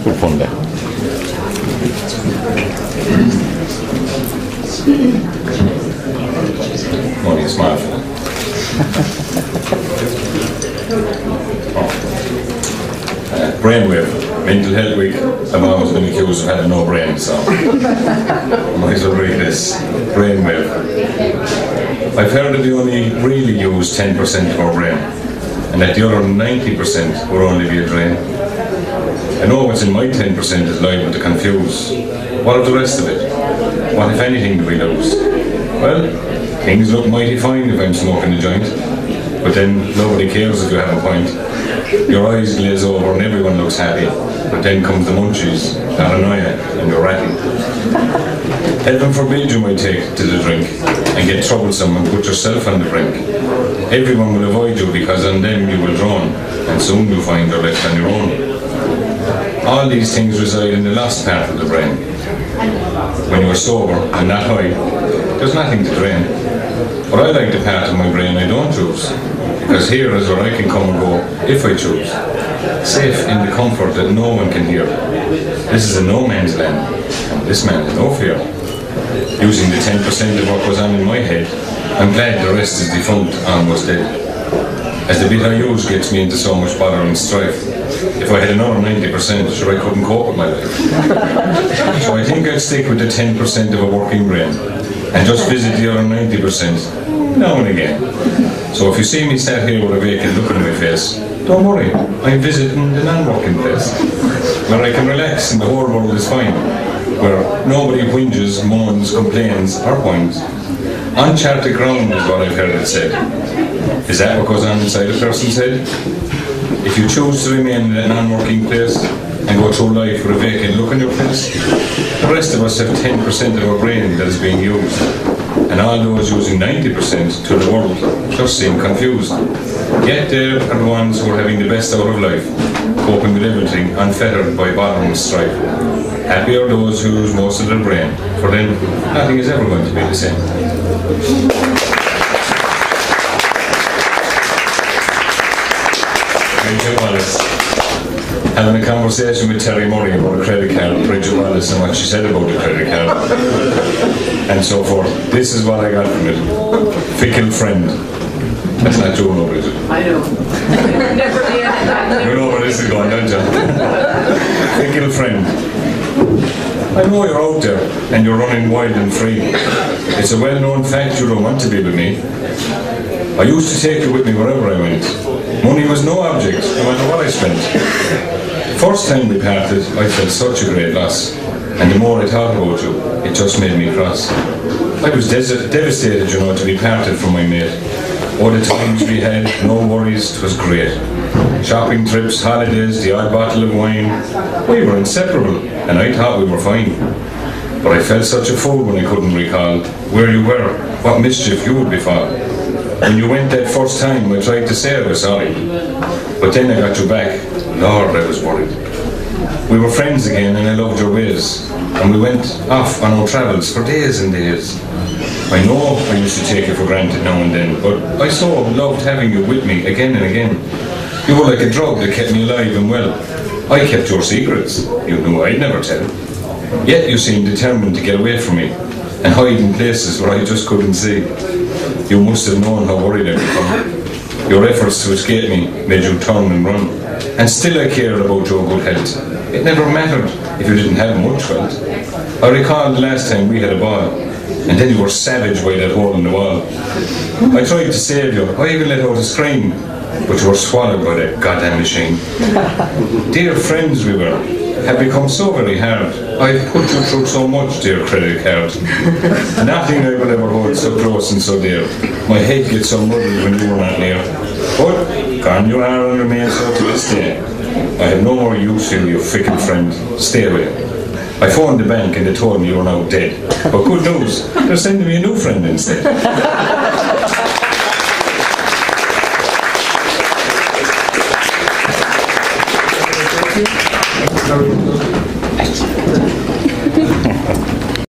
Good fun there. Only a smartphone. Brainwave, mental health week. I've always been accused of having no brain, so I might as well read this. Brainwave. I've heard that we only really use 10% of our brain, and that the other 90% will only be a drain. I know what's in my 10% is liable to confuse. What of the rest of it? What, if anything, do we lose? Well, things look mighty fine if I'm smoking a joint, but then nobody cares if you have a point. Your eyes glaze over and everyone looks happy, but then comes the munchies, paranoia, and you're ratty. Heaven forbid you might take to the drink and get troublesome and put yourself on the brink. Everyone will avoid you because on them you will drown, and soon you'll find you're left on your own. All these things reside in the last part of the brain. When you're sober and not high, there's nothing to drain. But I like the part of my brain I don't choose, because here is where I can come and go if I choose. Safe in the comfort that no one can hear. This is a no man's land, and this man has no fear. Using the 10% of what goes on in my head, I'm glad the rest is defunct, almost dead. As the bit I use gets me into so much bother and strife. If I had another 90%, sure I couldn't cope with my life. So I think I'd stick with the 10% of a working brain, and just visit the other 90% now and again. So if you see me sat here with a vacant look on my face, don't worry, I'm visiting the non-working place, where I can relax and the whole world is fine, where nobody whinges, moans, complains, or whines. Uncharted ground is what I've heard it said. Is that what goes on inside a person's head? If you choose to remain in a non-working place and go through life with a vacant look on your face, the rest of us have 10% of our brain that is being used, and all those using 90% to the world just seem confused. Yet they are the ones who are having the best out of life, coping with everything unfettered by bother and strife. Happy are those who use most of their brain, for them nothing is ever going to be the same. Bridget Wallace. Having a conversation with Terry Murray about a credit card, Bridget Wallace, and what she said about the credit card, and so forth. This is what I got from it. Fickle friend. That's not true, no, Bridget. I know. Never did. You know where this is going, don't you? Fickle friend. I know you're out there, and you're running wild and free. It's a well-known fact you don't want to be with me. I used to take you with me wherever I went. Money was no object, no matter what I spent. First time we parted, I felt such a great loss, and the more I thought about you, it just made me cross. I was devastated, you know, to be parted from my mate. All the times we had, no worries, 'twas great. Shopping trips, holidays, the odd bottle of wine. We were inseparable, and I thought we were fine. But I felt such a fool when I couldn't recall where you were, what mischief you would befall. When you went that first time, I tried to say I was sorry, but then I got you back. Lord, I was worried. We were friends again, and I loved your ways, and we went off on our travels for days and days. I know I used to take you for granted now and then, but I so loved having you with me again and again. You were like a drug that kept me alive and well. I kept your secrets. You knew I'd never tell. Yet you seemed determined to get away from me and hide in places where I just couldn't see. You must have known how worried I'd become. Your efforts to escape me made you turn and run. And still I cared about your good health. It never mattered if you didn't have much wealth. I recall the last time we had a ball, and then you were savage by that hole in the wall. I tried to save you. I even let out a scream, but you were swallowed by that goddamn machine. Dear friends we were, have become so very hard. I've put you through so much, dear credit card. Nothing I will ever hold so close and so dear. My head gets so muddled when you were not near. But gone you are and remain so to this day. I have no more use for you, fickle friend. Stay away. I phoned the bank and they told me you were now dead. But good news, they're sending me a new friend instead. Thank you.